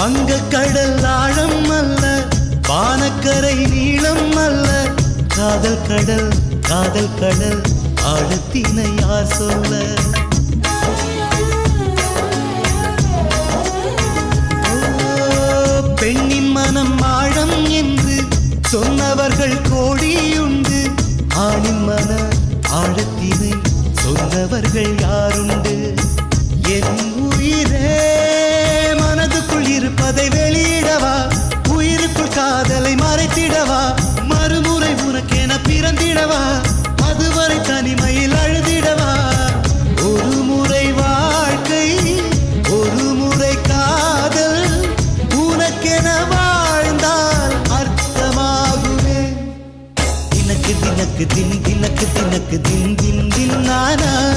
வங்கக்கடல் ஆழம் அல்ல, வானக்கரை நீளம் அல்ல, காதல் கடல் காதல் கடல் ஆழத்தினை யார் சொல்ல? பெண்ணின் மனம் ஆழம் என்று சொன்னவர்கள் கோடியுண்டு, ஆணின் மன ஆழத்தினை சொன்னவர்கள் யாருண்டு? என் உயிரே மனதுக்குள் இருப்பதை வெளியிடவா, உயிருக்குள் காதலை மறைத்திடவா, மறுமுறை உனக்கென பிறந்திடவா, அதுவரை தனிமையில் அழுதிடவா?